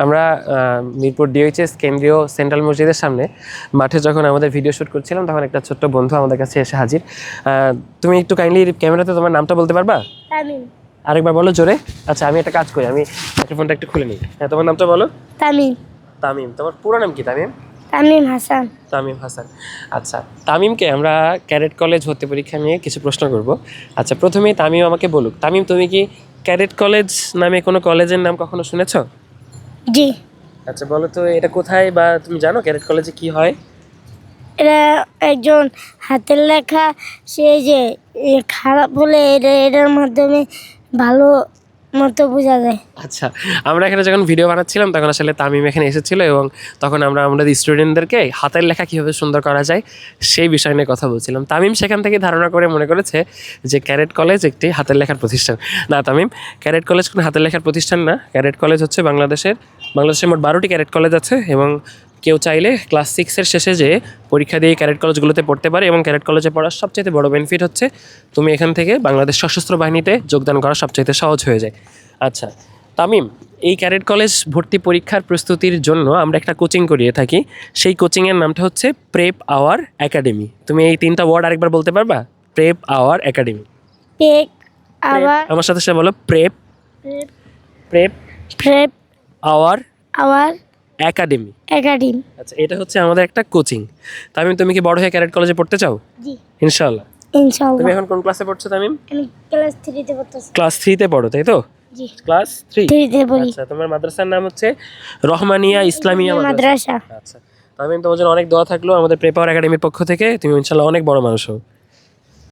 আমরা মিরপুর ডিওএইচএস কেন্দ্রীয় সেন্ট্রাল মসজিদের সামনে মাঠে যখন আমাদের ভিডিও শ্যুট করছিলাম তখন একটা ছোট্ট বন্ধু আমাদের কাছে এসে হাজির। তুমি একটু কাইন্ডলি ক্যামেরাতে তোমার নামটা বলতে পারবা? তামিম। আরেকবার বলো জোরে। আচ্ছা, আমি একটা কাজ করি, আমি মাইক্রোফোনটা একটু খুলে নিই। হ্যাঁ, তোমার নামটা বলো। তামিম। তামিম। তোমার পুরো নাম কি? তামিম? তামিম হাসান। তামিম হাসান। আচ্ছা, তামিমকে আমরা ক্যাডেট কলেজ ভর্তি পরীক্ষা নিয়ে কিছু প্রশ্ন করব। আচ্ছা, প্রথমেই তামিম আমাকে বলুক, তামিম তুমি কি ক্যাডেট কলেজ নামে কোনো কলেজের নাম কখনো শুনেছো? জি। আচ্ছা, বলো তো এটা কোথায়, বা তুমি জানো ক্যাডেট কলেজে কি হয়? এটা একজন হাতের লেখা, সে যে খারাপ হলে এটার মাধ্যমে ভালো মতো বোঝা যায়। আচ্ছা, আমরা এখানে যখন ভিডিও বানাচ্ছিলাম তখন আসলে তামিম এখানে এসেছিল এবং তখন আমরা আমাদের স্টুডেন্টদেরকে হাতের লেখা কীভাবে সুন্দর করা যায় সেই বিষয় নিয়ে কথা বলছিলাম। তামিম সেখান থেকে ধারণা করে মনে করেছে যে ক্যাডেট কলেজ একটি হাতের লেখার প্রতিষ্ঠান। না তামিম, ক্যাডেট কলেজ কোনো হাতের লেখার প্রতিষ্ঠান না। ক্যাডেট কলেজ হচ্ছে বাংলাদেশের মোট 12টি ক্যাডেট কলেজ আছে এবং কেউ চাইলে ক্লাস 6-এর শেষে যে পরীক্ষা দিয়ে ক্যাডেট কলেজগুলোতে পড়তে পারে এবং ক্যাডেট কলেজে পড়ার সবচেয়ে বড় বেনিফিট হচ্ছে তুমি এখান থেকে বাংলাদেশ সশস্ত্র বাহিনীতে যোগদান করা সবচেয়ে সহজ হয়ে যায়। আচ্ছা তামিম, এই ক্যাডেট কলেজ ভর্তি পরীক্ষার প্রস্তুতির জন্য আমরা একটা কোচিং করিয়ে থাকি। সেই কোচিংয়ের নামটা হচ্ছে প্রেপ আওয়ার একাডেমি। তুমি এই 3টা ওয়ার্ড আরেকবার বলতে পারবা? Prep our academy. পেক আবার আমার সাথে সাথে বলো, prep prep prep our our academy. Academy. আচ্ছা, এটা হচ্ছে আমাদের একটা কোচিং। তামিম, তুমি কি বড় হয়ে ক্যাডেট কলেজে পড়তে চাও? জি ইনশাআল্লাহ। ইনশাআল্লাহ। তুমি এখন কোন ক্লাসে পড়ছো তামিম? আমি ক্লাস 3-তে পড়তেছি। ক্লাস 3-তে পড়ো, তাই তো? জি ক্লাস 3? 3-তে পড়ি। আচ্ছা, তোমার মাদ্রাসার নাম হচ্ছে রহমানিয়া ইসলামিয়া মাদ্রাসা। মাদ্রাসা। আচ্ছা তামিম, তোমার জন্য অনেক দোয়া থাকলো আমাদের প্রেপাওয়ার একাডেমির পক্ষ থেকে। তুমি ইনশাআল্লাহ অনেক বড় মানুষ হও।